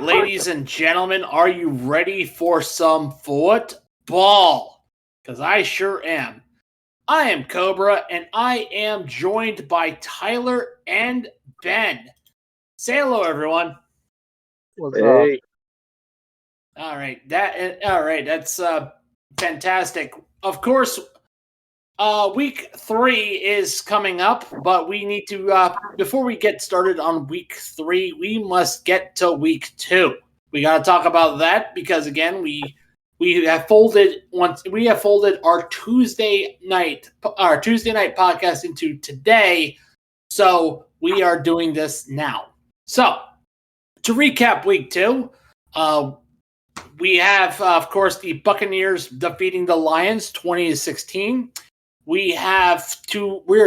ladies and gentlemen, are you ready for some football? Because I sure am. I am Cobra, and I am joined by Tyler and Ben. Say hello, everyone. Hey. All right, that's fantastic. Of course, week 3 is coming up, but we need to before we get started on week 3, we must get to week 2. We got to talk about that because again, we have folded our Tuesday night podcast into today, so we are doing this now. So to recap week 2, we have of course the Buccaneers defeating the Lions 20-16. We're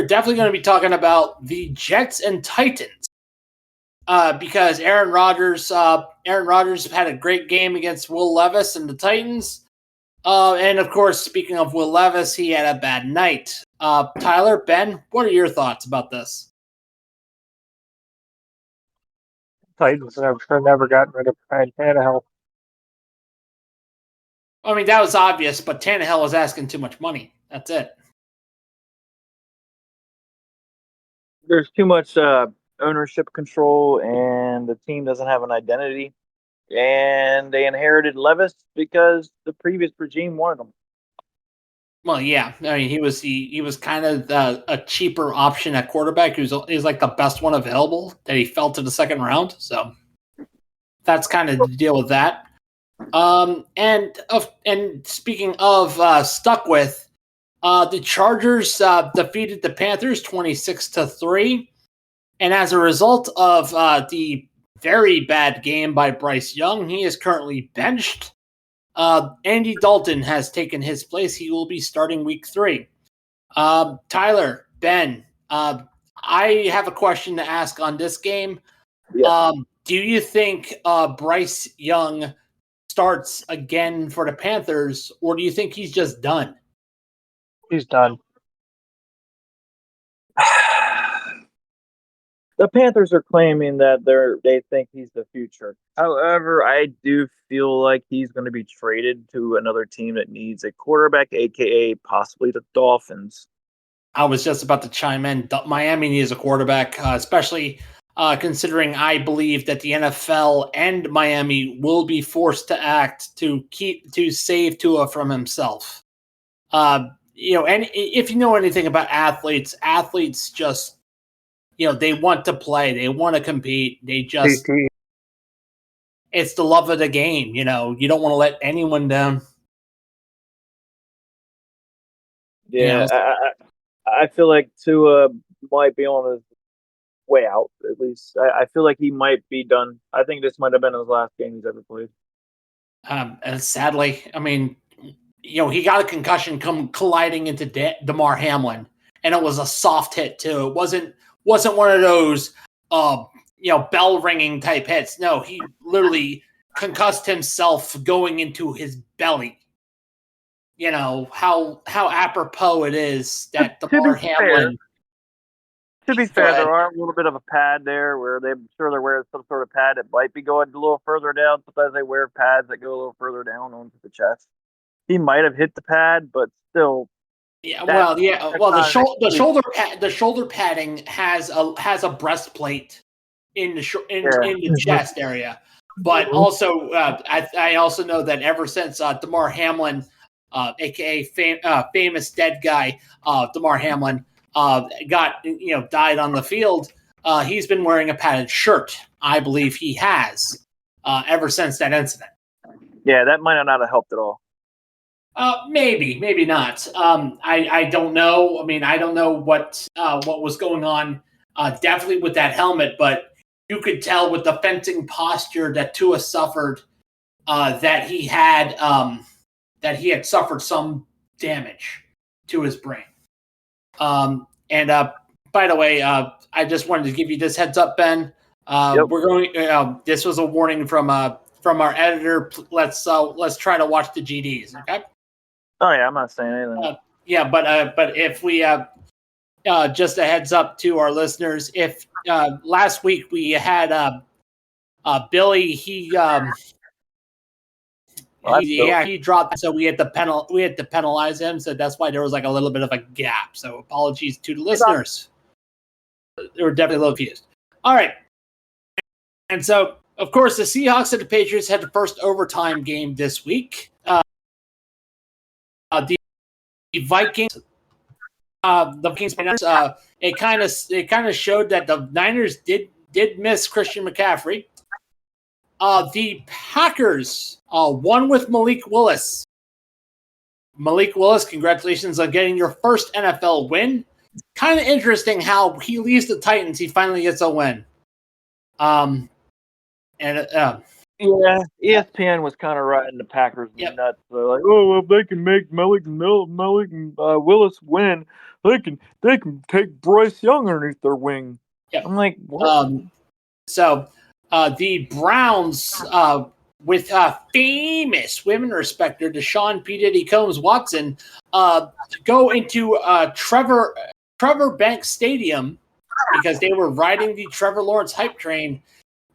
definitely going to be talking about the Jets and Titans because Aaron Rodgers had a great game against Will Levis and the Titans. And of course, speaking of Will Levis, he had a bad night. Tyler, Ben, what are your thoughts about this? Titans have never gotten rid of Ryan Tannehill. I mean, that was obvious, but Tannehill was asking too much money. That's it. There's too much ownership control, and the team doesn't have an identity. And they inherited Levis because the previous regime wanted him. Well, yeah. I mean, he was kind of a cheaper option at quarterback. He was like the best one available that he fell to the second round. So that's kind of the deal with that. And speaking of stuck with, the Chargers defeated the Panthers 26-3, and as a result of the very bad game by Bryce Young, he is currently benched. Andy Dalton has taken his place. He will be starting week 3. Tyler, Ben, I have a question to ask on this game. Yeah. Do you think Bryce Young starts again for the Panthers, or do you think he's just done? He's done. The Panthers are claiming that they think he's the future. However, I do feel like he's going to be traded to another team that needs a quarterback, aka possibly the Dolphins. I was just about to chime in. Miami needs a quarterback, especially considering I believe that the NFL and Miami will be forced to act to save Tua from himself. And if you know anything about athletes just, they want to play, they want to compete, it's the love of the game. You don't want to let anyone down. Yeah, I feel like Tua might be on his way out, at least. I feel like he might be done. I think this might have been his last game he's ever played. And sadly, I mean, he got a concussion colliding into DeMar Hamlin, and it was a soft hit too. It wasn't one of those bell ringing type hits. No, he literally concussed himself going into his belly. How apropos it is that DeMar Hamlin. To be fair, there are a little bit of a pad there where they're wearing some sort of pad that might be going a little further down. Sometimes they wear pads that go a little further down onto the chest. He might have hit the pad, but still. Yeah, well, the shoulder padding has a breastplate in the chest area, but also I also know that ever since DeMar Hamlin, aka famous dead guy, DeMar Hamlin, died on the field, he's been wearing a padded shirt. I believe he has ever since that incident. Yeah, that might not have helped at all. Maybe not. I don't know. I mean, I don't know what was going on. Definitely with that helmet, but you could tell with the fencing posture that Tua suffered, that he had suffered some damage to his brain. And by the way, I just wanted to give you this heads up, Ben. Yep. We're going. This was a warning from our editor. Let's try to watch the GDs. Okay. Oh yeah, I'm not saying anything. But if we just a heads up to our listeners, if last week we had Billy, he dropped, so we had to penalize him. So that's why there was like a little bit of a gap. So apologies to the listeners. They were definitely a little confused. All right, and so of course the Seahawks and the Patriots had the first overtime game this week. The Vikings, it kind of showed that the Niners did miss Christian McCaffrey. The Packers won with Malik Willis. Malik Willis, congratulations on getting your first NFL win. Kind of interesting how he leaves the Titans. He finally gets a win. ESPN was kind of riding the Packers nuts. They're like, oh, well, if they can make Malik and Willis win, they can take Bryce Young underneath their wing. Yep. I'm like, what? The Browns, with famous women respecter Deshaun P. Diddy Combs Watson, go into Trevor Banks Stadium because they were riding the Trevor Lawrence hype train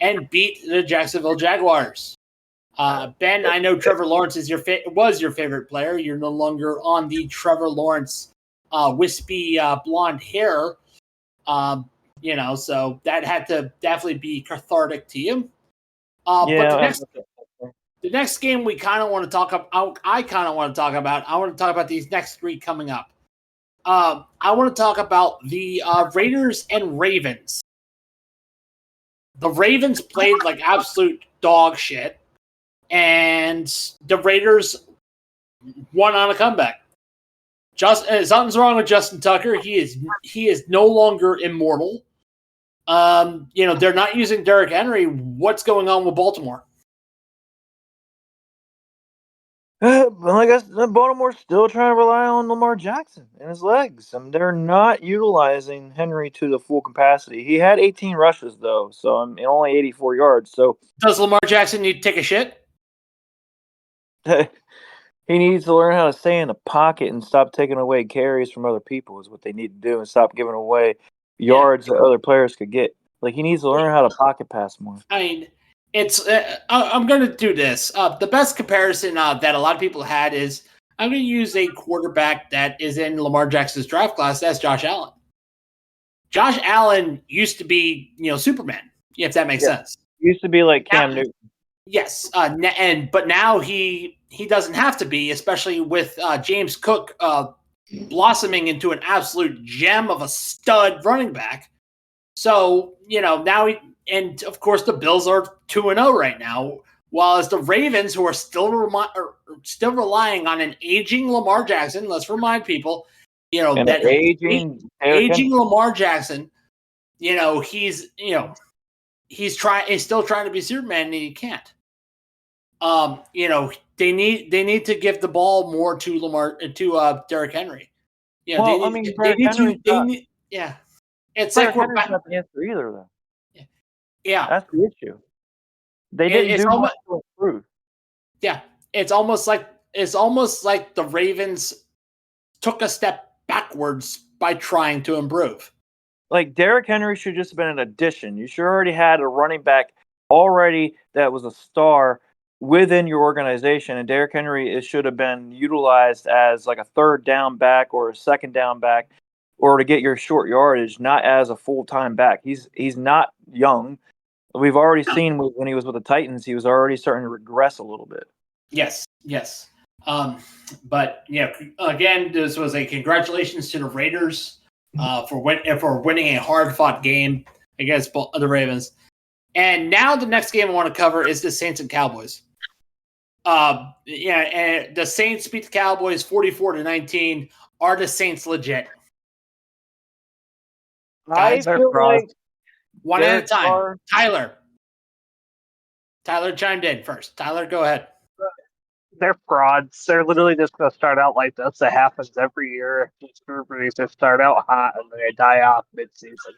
and beat the Jacksonville Jaguars. Ben, I know Trevor Lawrence was your favorite player. You're no longer on the Trevor Lawrence wispy blonde hair. So that had to definitely be cathartic to you. But the next game we kind of want to talk about, I want to talk about these next three coming up. I want to talk about the Raiders and Ravens. The Ravens played like absolute dog shit, and the Raiders won on a comeback. Something's wrong with Justin Tucker. He is no longer immortal. They're not using Derrick Henry. What's going on with Baltimore? Well, I guess Baltimore's still trying to rely on Lamar Jackson and his legs. I mean, they're not utilizing Henry to the full capacity. He had 18 rushes, though, so only 84 yards. So does Lamar Jackson need to take a shit? He needs to learn how to stay in the pocket and stop taking away carries from other people is what they need to do, and stop giving away yards that other players could get. Like, he needs to learn how to pocket pass more. I mean, it's I'm going to do this. The best comparison that a lot of people had is I'm going to use a quarterback that is in Lamar Jackson's draft class. That's Josh Allen. Josh Allen used to be, Superman, if that makes sense. Used to be like Cam Newton. Yes, but now he doesn't have to be, especially with James Cook blossoming into an absolute gem of a stud running back. So, now and of course the Bills are 2-0 right now, while as the Ravens, who are still relying on an aging Lamar Jackson. Let's remind people, that aging Lamar Jackson, he's still trying to be Superman and he can't. They need to give the ball more to Derrick Henry. It's Derrick Henry's not the answer either, though. Yeah, that's the issue. They didn't do much to improve. Yeah, it's almost like the Ravens took a step backwards by trying to improve. Like, Derrick Henry should just have been an addition. You should already had a running back already that was a star within your organization, and Derrick Henry should have been utilized as like a third down back or a second down back, or to get your short yardage, not as a full-time back. He's not young. We've already seen when he was with the Titans, he was already starting to regress a little bit. Yes. But again, this was a congratulations to the Raiders for winning a hard-fought game against the Ravens. And now the next game I want to cover is the Saints and Cowboys. And the Saints beat the Cowboys 44-19. Are the Saints legit? I feel like one at a time. Tyler chimed in first. Tyler, go ahead. They're frauds. They're literally just going to start out like this. It happens every year. Everybody just start out hot and they die off mid-season.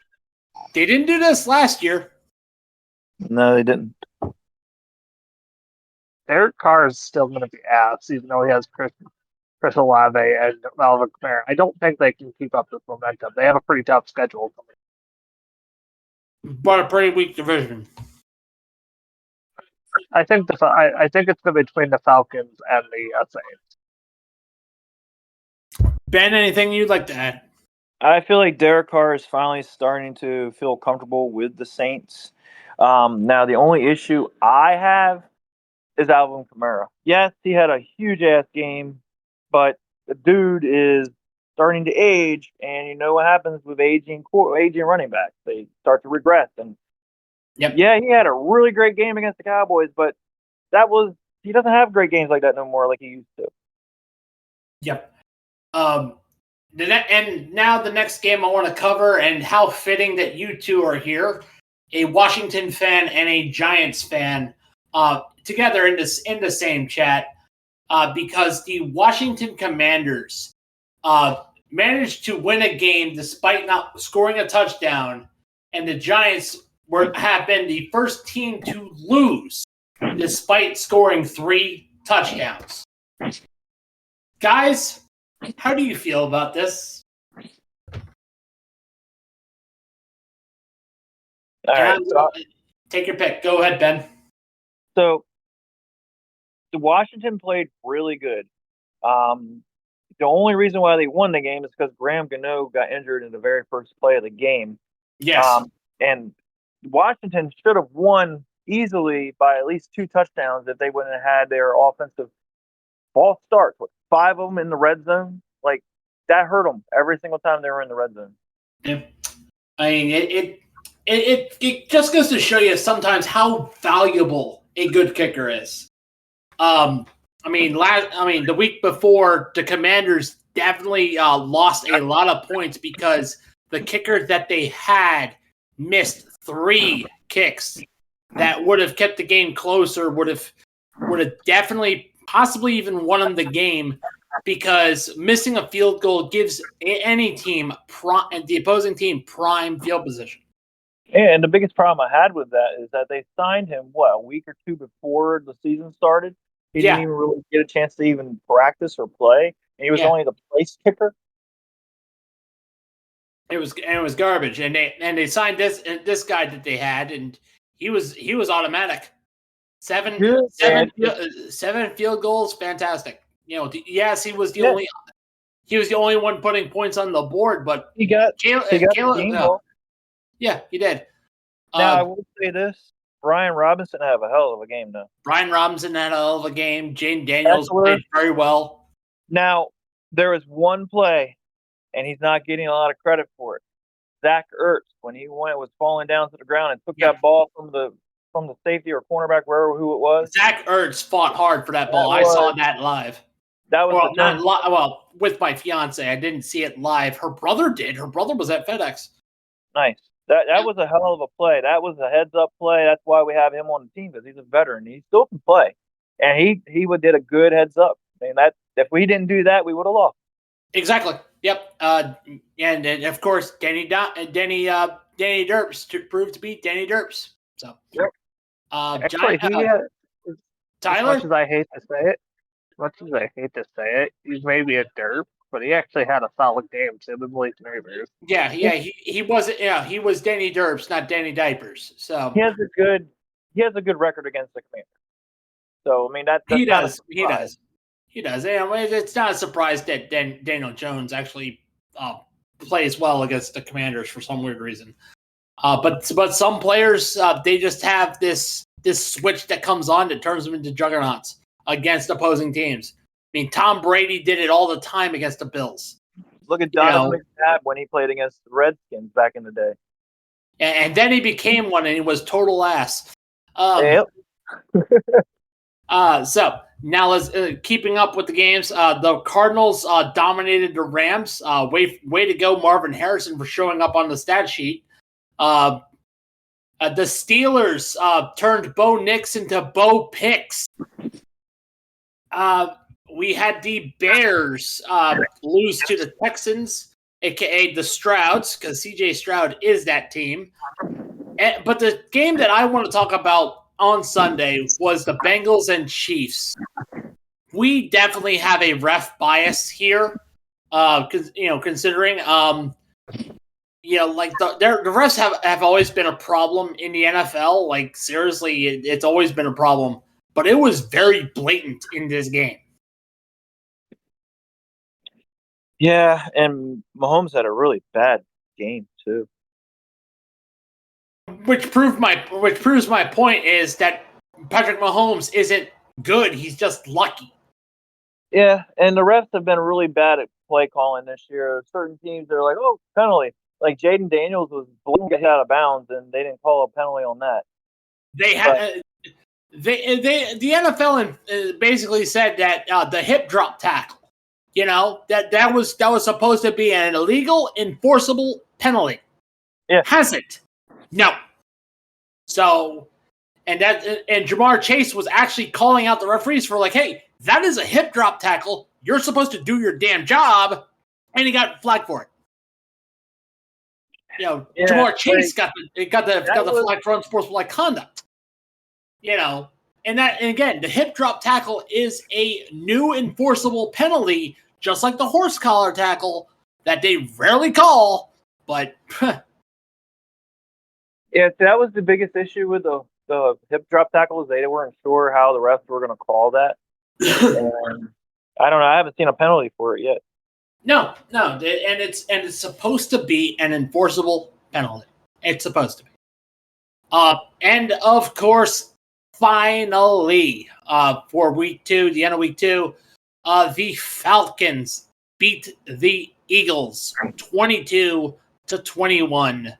They didn't do this last year. No, they didn't. Derek Carr is still going to be ass, even though he has Chris Olave and Melvin Kamara. I don't think they can keep up this momentum. They have a pretty tough schedule coming. But a pretty weak division. I think I think it's between the Falcons and the Saints. Ben, anything you'd like to add? I feel like Derek Carr is finally starting to feel comfortable with the Saints. Now, the only issue I have is Alvin Kamara. Yes, he had a huge ass game, but the dude is starting to age, and you know what happens with aging running backs? They start to regress. And Yep. yeah, he had a really great game against the Cowboys, but he doesn't have great games like that no more, like he used to. Yep. And now the next game I want to cover, and how fitting that you two are here, a Washington fan and a Giants fan, together in the same chat, because the Washington Commanders managed to win a game despite not scoring a touchdown, and the Giants have been the first team to lose despite scoring 3 touchdowns. Guys, how do you feel about this? All right, take your pick. Go ahead, Ben. So the Washington played really good. The only reason why they won the game is because Graham Gano got injured in the very first play of the game. Yes. And Washington should have won easily by at least 2 touchdowns if they wouldn't have had their offensive false starts. 5 of them in the red zone. Like, that hurt them every single time they were in the red zone. Yeah. I mean, it just goes to show you sometimes how valuable a good kicker is. The week before, the Commanders definitely lost a lot of points because the kicker that they had missed 3 kicks that would have kept the game closer, would have definitely possibly even won the game, because missing a field goal gives any team, the opposing team, prime field position. And the biggest problem I had with that is that they signed him, a week or 2 before the season started? He didn't even really get a chance to even practice or play. And he was only the place kicker. It was garbage. And they signed this guy that they had, and he was automatic. 7 field goals, fantastic. Yes, he was the only one putting points on the board, but he got Caleb, yeah, he did. Now, I will say this. Brian Robinson had a hell of a game, though. Brian Robinson had a hell of a game. Jane Daniels played very well. Now, there was one play, and he's not getting a lot of credit for it. Zach Ertz, when he was falling down to the ground and took that ball from the safety or cornerback, who it was. Zach Ertz fought hard for that ball. I saw that live. That was with my fiance. I didn't see it live. Her brother did. Her brother was at FedEx. Nice. That was a hell of a play. That was a heads-up play. That's why we have him on the team, because he's a veteran. He still can play. And he did a good heads-up. I mean, if we didn't do that, we would have lost. Exactly. Yep. And of course, Denny Derps proved to be Denny Derps. So, yep. Tyler? As much as I hate to say it, he's maybe a derp, but he actually had a solid game. So Yeah, he wasn't. Yeah, he was Danny Derps, not Danny Diapers. So he has a good record against the Commanders. So I mean he does. And it's not a surprise that Daniel Jones actually plays well against the Commanders for some weird reason. But some players they just have this switch that comes on that turns them into juggernauts against opposing teams. I mean, Tom Brady did it all the time against the Bills. Look at Donovan McNabb when he played against the Redskins back in the day. And then he became one, and he was total ass. Yep. So now let's keeping up with the games. The Cardinals dominated the Rams. Way to go, Marvin Harrison, for showing up on the stat sheet. The Steelers turned Bo Nix into Bo Picks. We had the Bears lose to the Texans, a.k.a. the Strouds, because C.J. Stroud is that team. But the game that I want to talk about on Sunday was the Bengals and Chiefs. We definitely have a ref bias here, considering like the refs have always been a problem in the NFL. Like, seriously, it's always been a problem. But it was very blatant in this game. Yeah, and Mahomes had a really bad game too. Which proves my point is that Patrick Mahomes isn't good. He's just lucky. Yeah, and the refs have been really bad at play calling this year. Certain teams are like, oh, penalty. Like Jaden Daniels was blown out of bounds, and they didn't call a penalty on that. The NFL basically said that the hip drop tackle, that was supposed to be an illegal enforceable penalty. Yeah, hasn't. No. So, and Jamar Chase was actually calling out the referees for like, hey, that is a hip drop tackle. You're supposed to do your damn job, and he got flagged for it. Jamar Chase got the flag for unsportsmanlike conduct. And again, the hip drop tackle is a new enforceable penalty, just like the horse collar tackle that they rarely call, but. Yeah, that was the biggest issue with the hip drop tackles. They weren't sure how the refs were going to call that. And I don't know. I haven't seen a penalty for it yet. No, and it's supposed to be an enforceable penalty. It's supposed to be. And of course, finally, for week 2, the end of week 2, the Falcons beat the Eagles 22-21.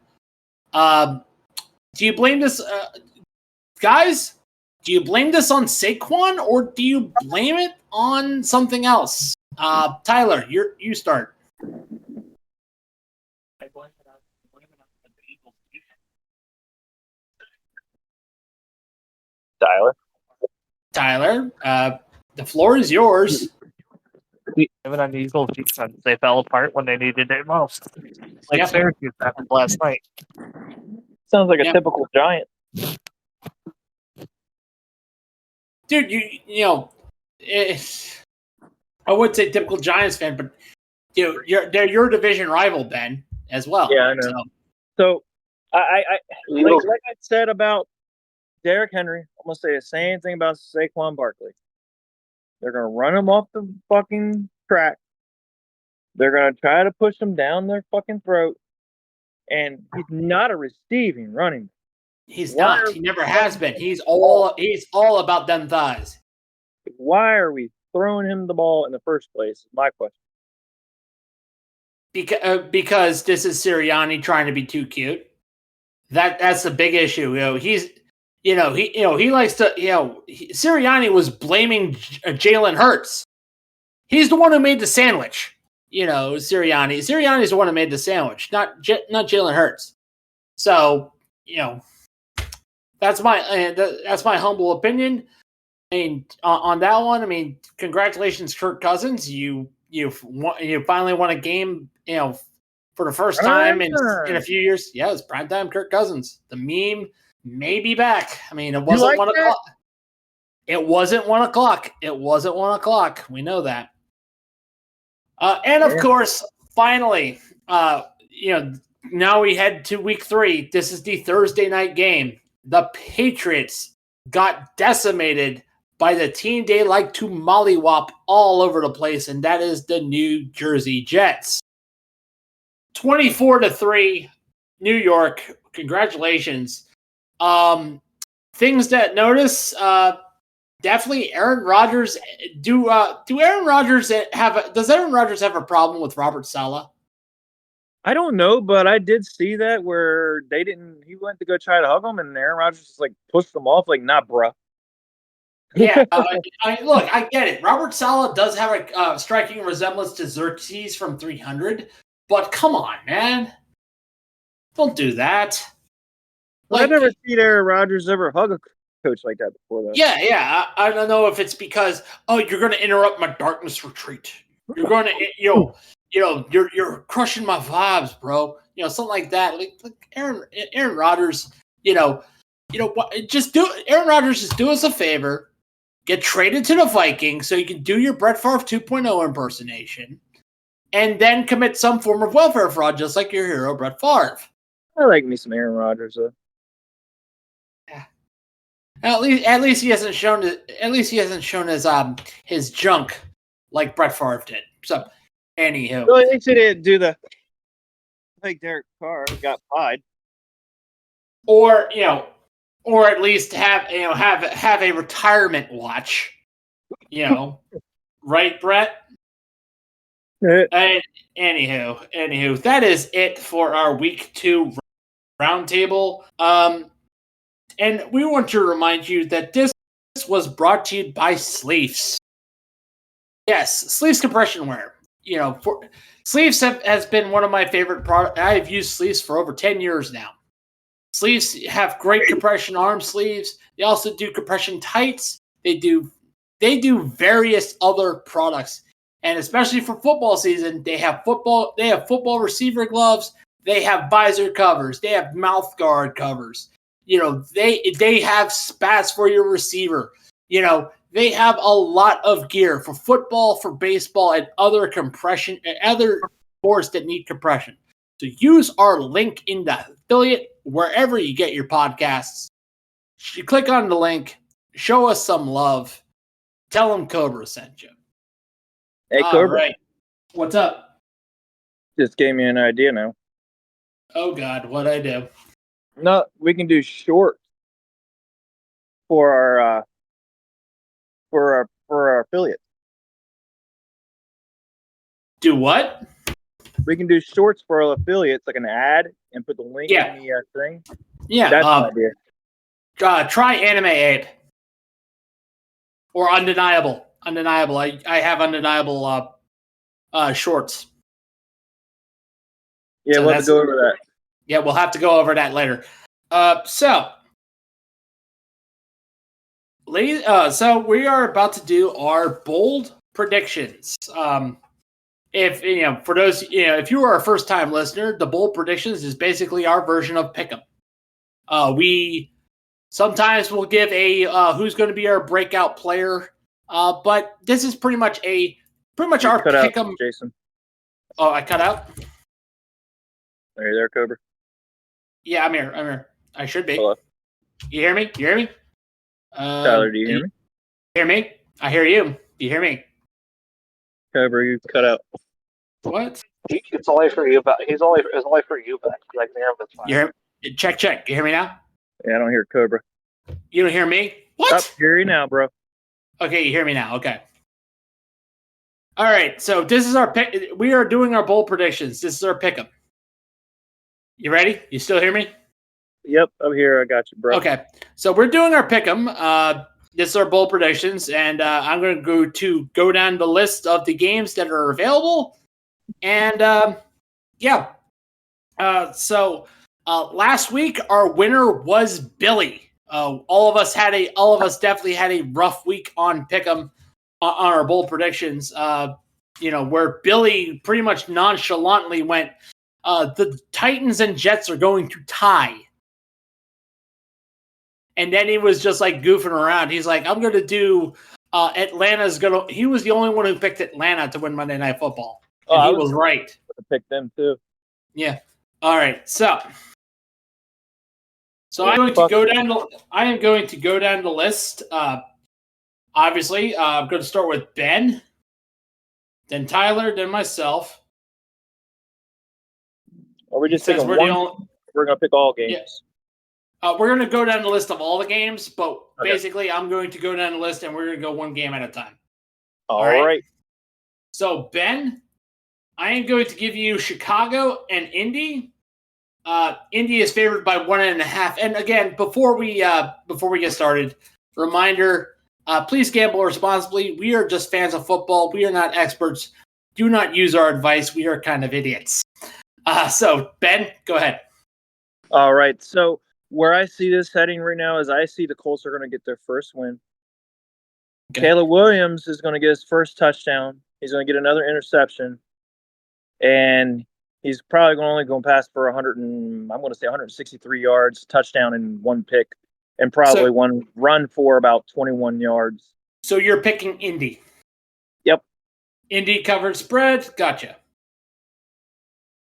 Do you blame this, guys? Do you blame this on Saquon, or do you blame it on something else? Tyler, you start. I blame it on the Eagles defense. Tyler, the floor is yours. Blame it on the Eagles defense. They fell apart when they needed it most. Like Syracuse happened last night. Sounds like a typical Giant. Dude, I would say typical Giants fan, but they're your division rival, Ben, as well. Yeah, I know. So I like I said about Derrick Henry, I'm gonna say the same thing about Saquon Barkley. They're gonna run him off the fucking track. They're gonna try to push him down their fucking throat, and he's not a receiving running. He's not. He never has been. He's all about them thighs. Why are we throwing him the ball in the first place? Is my question. Because this is Sirianni trying to be too cute. That's the big issue. He likes to. Sirianni was blaming Jalen Hurts. He's the one who made the sandwich. Sirianni. Sirianni's the one who made the sandwich, not Jalen Hurts. So that's my humble opinion. I mean, on that one, I mean, congratulations, Kirk Cousins. You finally won a game, for the first time in a few years. Yeah, it's primetime Kirk Cousins. The meme may be back. I mean, it wasn't 1 o'clock. It wasn't 1 o'clock. It wasn't 1 o'clock. We know that. And of course, finally, now we head to week 3. This is the Thursday night game. The Patriots got decimated by the team they like to mollywop all over the place, and that is the New Jersey Jets. 24-3, New York. Congratulations. Things that notice, definitely Aaron Rodgers. Does Aaron Rodgers have a problem with Robert Saleh? I don't know, but I did see that where he went to go try to hug him, and Aaron Rodgers just like pushed him off, like, nah, bruh. Yeah, look, I get it. Robert Saleh does have a striking resemblance to Xerxes from 300, but come on, man. Don't do that. Well, I've never seen Aaron Rodgers ever hug a coach like that before, though. Yeah. I don't know if it's because, you're going to interrupt my darkness retreat. You're going to, you're crushing my vibes, bro. Something like that. Like Aaron Rodgers, Aaron Rodgers, just do us a favor. Get traded to the Vikings so you can do your Brett Favre 2.0 impersonation. and then commit some form of welfare fraud, just like your hero, Brett Favre. I like me some Aaron Rodgers, though. At least he hasn't shown his junk like Brett Favre did. So, anywho, Well, at least he didn't do the like Derek Carr got pied. or at least have a retirement watch. Right, Brett? Anywho, that is it for our week 2 roundtable. And we want to remind you that this was brought to you by Sleeves. Yes, Sleeves compression wear. Sleeves has been one of my favorite products. I've used Sleeves for over 10 years now. Sleeves have great compression arm sleeves. They also do compression tights. They do various other products. And especially for football season, they have football receiver gloves, they have visor covers, they have mouth guard covers. They have spats for your receiver. They have a lot of gear for football, for baseball, and other sports that need compression. So use our link in the affiliate wherever you get your podcasts. You click on the link, show us some love, tell them Cobra sent you. Hey, Cobra. All right. What's up? Just gave me an idea now. Oh God, what'd I do? No, we can do shorts for our affiliates. Do what? We can do shorts for our affiliates, like an ad, and put the link in the thing. Yeah, that's an idea. Try Anime Ape or Undeniable. Undeniable. I have Undeniable shorts. Yeah, we'll have to go over that. Yeah, we'll have to go over that later. So we are about to do our bold predictions. For those, if you are a first time listener, the bold predictions is basically our version of Pick'em. We sometimes will give a who's going to be our breakout player, but this is pretty much our Pick'em. Jason. Oh, I cut out. Are you there, Cobra? Yeah, I'm here. I should be. Hello. You hear me? Tyler, do you hear me? Hear me? I hear you. Do you hear me? Cobra, you cut out. What? It's only for you, but it's only for you, but I can hear him. That's fine. You hear? Check. You hear me now? Yeah, I don't hear Cobra. You don't hear me? What? Hear you now, bro. Okay, you hear me now. Okay. All right, so this is our pick. We are doing our bold predictions. This is our pick'em. You ready? You still hear me? Yep, I'm here. I got you, bro. Okay, so we're doing our pick'em. This is our bold predictions, and I'm going to go down the list of the games that are available. And so last week our winner was Billy. All of us definitely had a rough week on pick'em on our bold predictions. Where Billy pretty much nonchalantly went, the Titans and Jets are going to tie. And then he was just like goofing around. He's like, I'm going to do Atlanta's going to. He was the only one who picked Atlanta to win Monday Night Football. And he was right. To pick them too. Yeah. All right. So I am going to go down the list. Obviously, I'm going to start with Ben, then Tyler, then myself. Are we just picking one? We're going to pick all games. Yeah. We're going to go down the list of all the games, but basically I'm going to go down the list and we're going to go one game at a time. All right. So, Ben, I am going to give you Chicago and Indy. Indy is favored by 1.5. And again, before we get started, reminder, please gamble responsibly. We are just fans of football. We are not experts. Do not use our advice. We are kind of idiots. So, Ben, go ahead. All right. So, where I see this heading right now is I see the Colts are going to get their first win. Okay. Caleb Williams is going to get his first touchdown. He's going to get another interception. And he's probably only going to pass for 163 yards, touchdown, and one pick, and probably one run for about 21 yards. So you're picking Indy? Yep. Indy covered spread? Gotcha.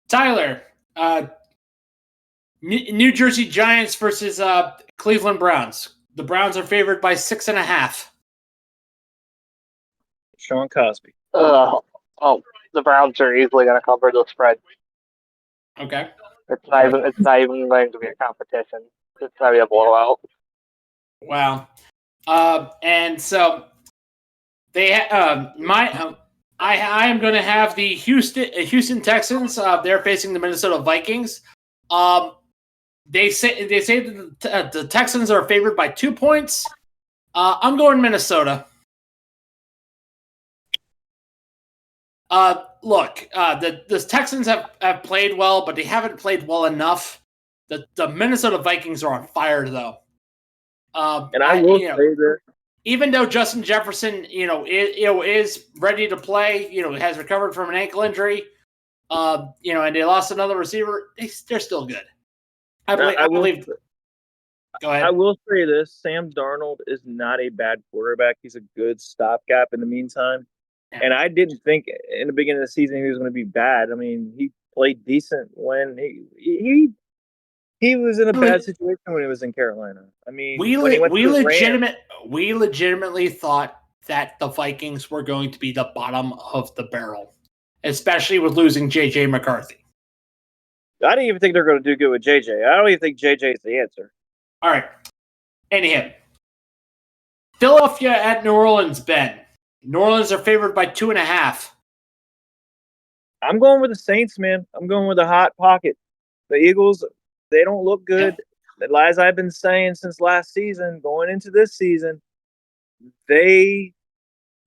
Tyler, New Jersey Giants versus Cleveland Browns. The Browns are favored by 6.5. Sean Cosby. The Browns are easily going to cover the spread. Okay. It's not even going to be a competition. It's going to be a blowout. Wow. And so they I am going to have the Houston Texans. They're facing the Minnesota Vikings. They say that the Texans are favored by 2 points. I'm going Minnesota. Look, the Texans have played well, but they haven't played well enough. The Minnesota Vikings are on fire, though. And I will say that even though Justin Jefferson, is ready to play, has recovered from an ankle injury, and they lost another receiver, they're still good. I believe. Go ahead. I will say this: Sam Darnold is not a bad quarterback. He's a good stopgap in the meantime. Yeah. And I didn't think in the beginning of the season he was going to be bad. I mean, he played decent when he was in a bad situation when he was in Carolina. I mean, we legitimately thought that the Vikings were going to be the bottom of the barrel, especially with losing J.J. McCarthy. I didn't even think they're going to do good with J.J. I don't even think J.J. is the answer. All right. Anyhow, Philadelphia at New Orleans, Ben. New Orleans are favored by 2.5. I'm going with the Saints, man. I'm going with the hot pocket. The Eagles, they don't look good. Yeah. As I've been saying since last season, going into this season, they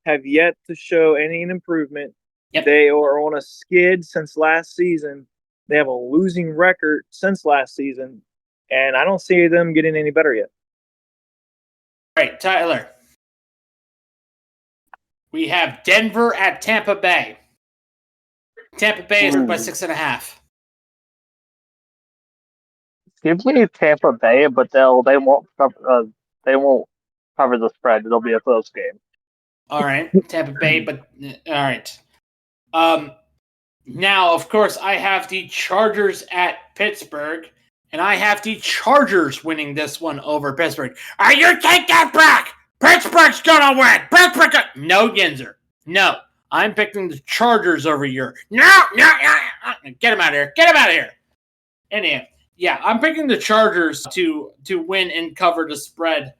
have yet to show any improvement. Yep. They are on a skid since last season. They have a losing record since last season, and I don't see them getting any better yet. All right, Tyler. We have Denver at Tampa Bay. Tampa Bay is by 6.5. Give me Tampa Bay, but they won't cover the spread. It'll be a close game. All right, Tampa Bay, but all right. Now, of course, I have the Chargers at Pittsburgh, and I have the Chargers winning this one over Pittsburgh. You take that back! Pittsburgh's gonna win! No, Ginzer. No. I'm picking the Chargers over your... No! Get him out of here. Anyhow, yeah, I'm picking the Chargers to win and cover the spread.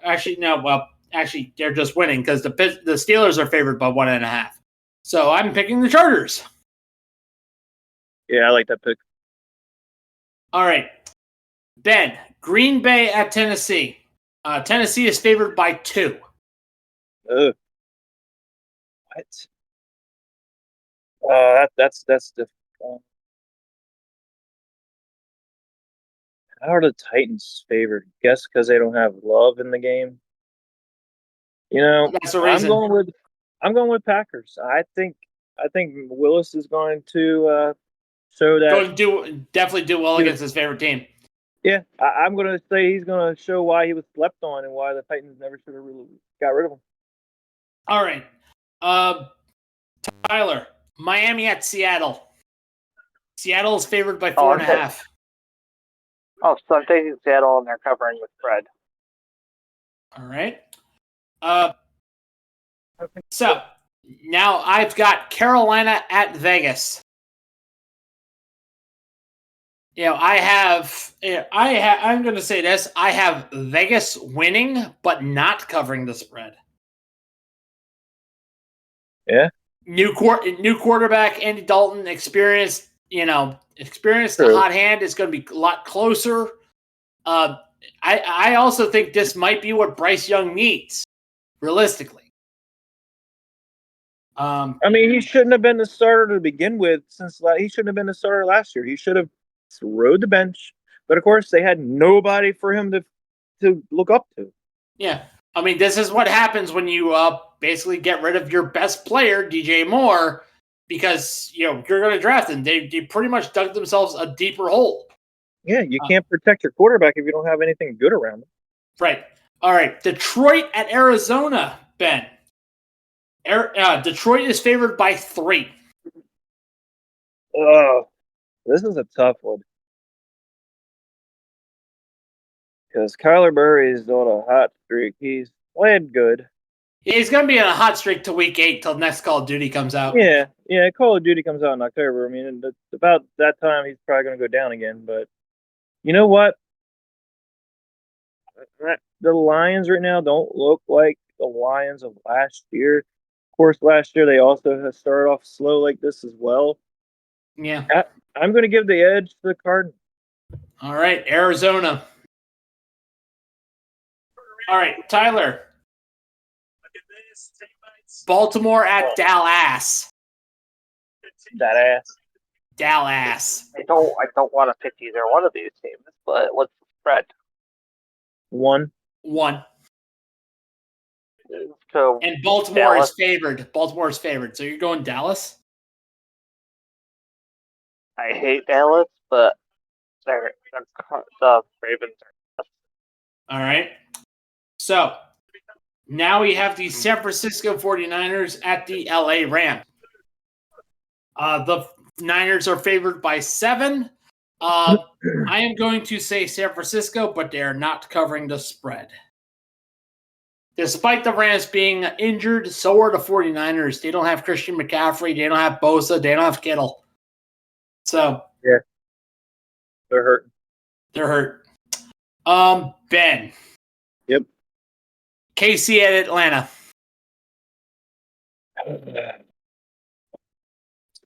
Actually, no, well, they're just winning because the Steelers are favored by 1.5. So I'm picking the Chargers. Yeah, I like that pick. All right. Ben, Green Bay at Tennessee. Tennessee is favored by 2. What? That's difficult. How are the Titans favored? Guess because they don't have Love in the game. That's the reason. I'm going with Packers. I think Willis is going to show that definitely do well against his favorite team. Yeah, I'm going to say he's going to show why he was slept on and why the Titans never should have really got rid of him. All right. Tyler, Miami at Seattle. Seattle is favored by 4.5. So I'm taking Seattle and they're covering the spread. All right. So now I've got Carolina at Vegas. I'm going to say this. I have Vegas winning, but not covering the spread. Yeah. New quarterback, Andy Dalton, experienced the hot hand is going to be a lot closer. I also think this might be what Bryce Young needs, realistically. He shouldn't have been the starter to begin with. He shouldn't have been the starter last year. He should have rode the bench, but of course they had nobody for him to look up to. Yeah, this is what happens when you basically get rid of your best player, DJ Moore, because you're going to draft him. They pretty much dug themselves a deeper hole. Yeah, you can't protect your quarterback if you don't have anything good around him. Right. All right. Detroit at Arizona, Ben. Detroit is favored by 3. This is a tough one. Because Kyler Murray is on a hot streak. He's playing good. He's going to be in a hot streak till week 8 till next Call of Duty comes out. Yeah. Call of Duty comes out in October. I mean, about that time, he's probably going to go down again. But you know what? The Lions right now don't look like the Lions of last year. Of course, last year they also have started off slow like this as well. Yeah. I'm going to give the edge to the Cardinals. All right, Arizona. All right, Tyler. Baltimore at Dallas. That ass. Dallas. I don't want to pick either one of these teams, but what's the spread? 1. 1. So And Baltimore Dallas. is favored. Baltimore is favored. So you're going Dallas? I hate Dallas, but the Ravens are. All right. So now we have the San Francisco 49ers at the LA Rams. The Niners are favored by 7. I am going to say San Francisco, but they are not covering the spread. Despite the Rams being injured, so are the 49ers. They don't have Christian McCaffrey. They don't have Bosa. They don't have Kittle. So yeah, they're hurting. They're hurt. Ben. Yep. KC at Atlanta.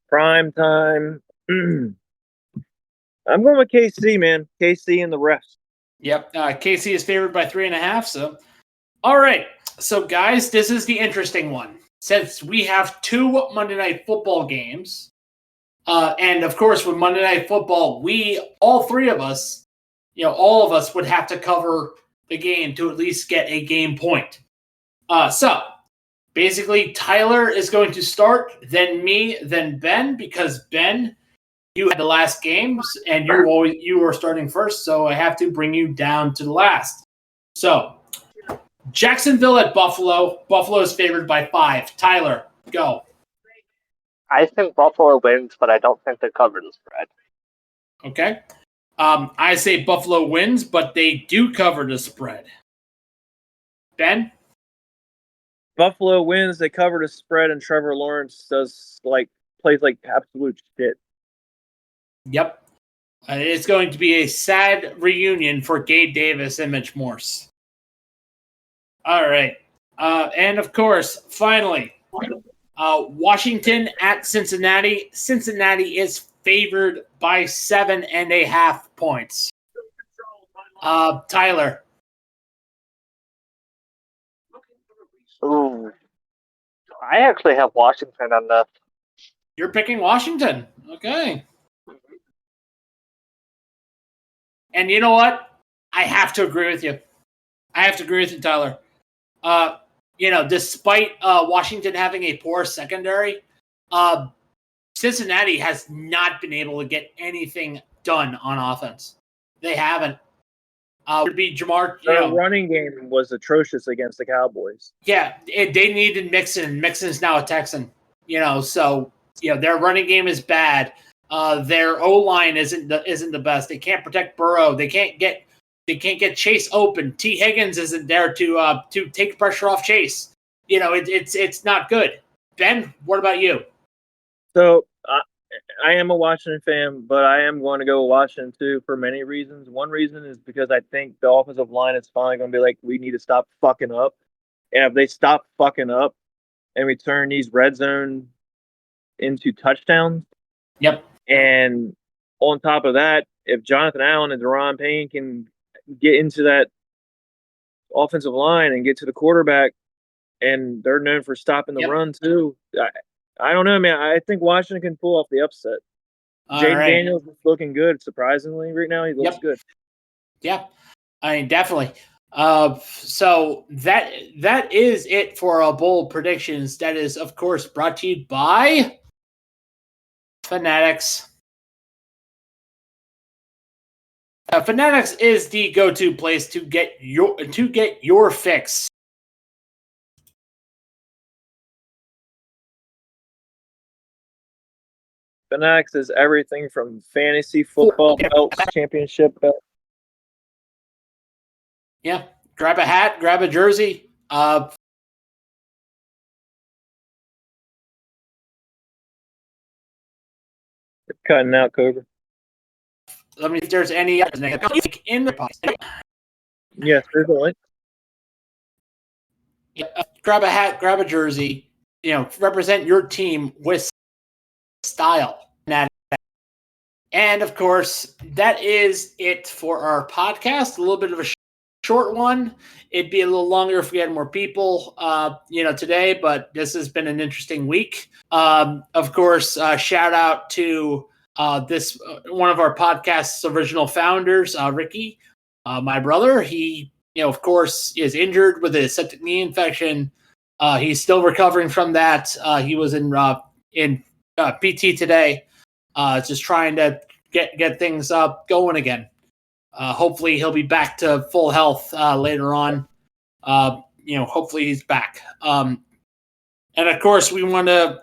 Prime time. I'm going with KC, man. KC and the refs. Yep. KC is favored by 3.5. So, all right. So, guys, this is the interesting one. Since we have 2 Monday Night Football games, and of course, with Monday Night Football, all three of us, all of us would have to cover the game to at least get a game point. So, basically, Tyler is going to start, then me, then Ben, because Ben, you had the last games, and you were starting first, so I have to bring you down to the last. So, Jacksonville at Buffalo. Buffalo is favored by 5. Tyler, go. I think Buffalo wins, but I don't think they cover the spread. Okay. I say Buffalo wins, but they do cover the spread. Ben? Buffalo wins, they cover the spread, and Trevor Lawrence plays like absolute shit. Yep. It's going to be a sad reunion for Gabe Davis and Mitch Morse. All right. And of course, finally, Washington at Cincinnati. Cincinnati is favored by 7.5 points. Tyler. Ooh. I actually have Washington on this. You're picking Washington. Okay. And you know what? I have to agree with you. Tyler. Despite Washington having a poor secondary, Cincinnati has not been able to get anything done on offense. They haven't. Would be Jamar. Their running game was atrocious against the Cowboys. Yeah, they needed Mixon. Mixon's now a Texan. So their running game is bad. Their O-line isn't the best. They can't protect Burrow. They can't get Chase open. T. Higgins isn't there to take pressure off Chase. It's not good. Ben, what about you? So I am a Washington fan, but I am going to go with Washington too for many reasons. One reason is because I think the offensive line is finally going to be like, we need to stop fucking up. And if they stop fucking up and we turn these red zone into touchdowns. Yep. And on top of that, if Jonathan Allen and Deron Payne can get into that offensive line and get to the quarterback, and they're known for stopping the run too. I don't know, man. I think Washington can pull off the upset. Jaden Daniels is looking good, surprisingly, right now. He looks good. Yeah, I mean, definitely. So that is it for our bold predictions. That is, of course, brought to you by Fanatics. Fanatics is the go-to place to get your fix. Fanatics is everything from fantasy football belts, championship belts. Yeah. Grab a hat, grab a jersey. Cutting out, Cobra. Let me if there's any in the podcast. Yes, there's a link. Grab a hat, grab a jersey. Represent your team with style. And of course, that is it for our podcast. A little bit of a short one. It'd be a little longer if we had more people, today. But this has been an interesting week. Of course, shout out to this one of our podcast's original founders, Ricky, my brother. He, of course, is injured with a septic knee infection. He's still recovering from that. He was in PT today, just trying to get things going again. Hopefully he'll be back to full health later on. Hopefully he's back. And of course, we want to,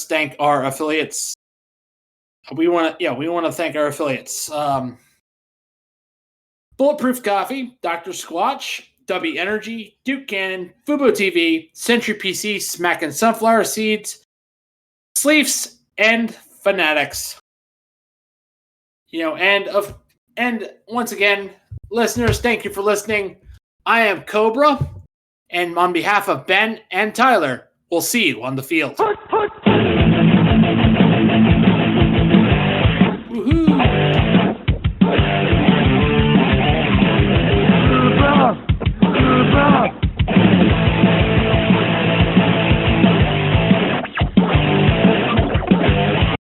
thank our affiliates. We want to thank our affiliates. Bulletproof Coffee, Dr. Squatch, W Energy, Duke Cannon, Fubo TV, Century PC, Smack and Sunflower Seeds, Sleeves, and Fanatics. And once again, listeners, thank you for listening. I am Cobra, and on behalf of Ben and Tyler, we'll see you on the field.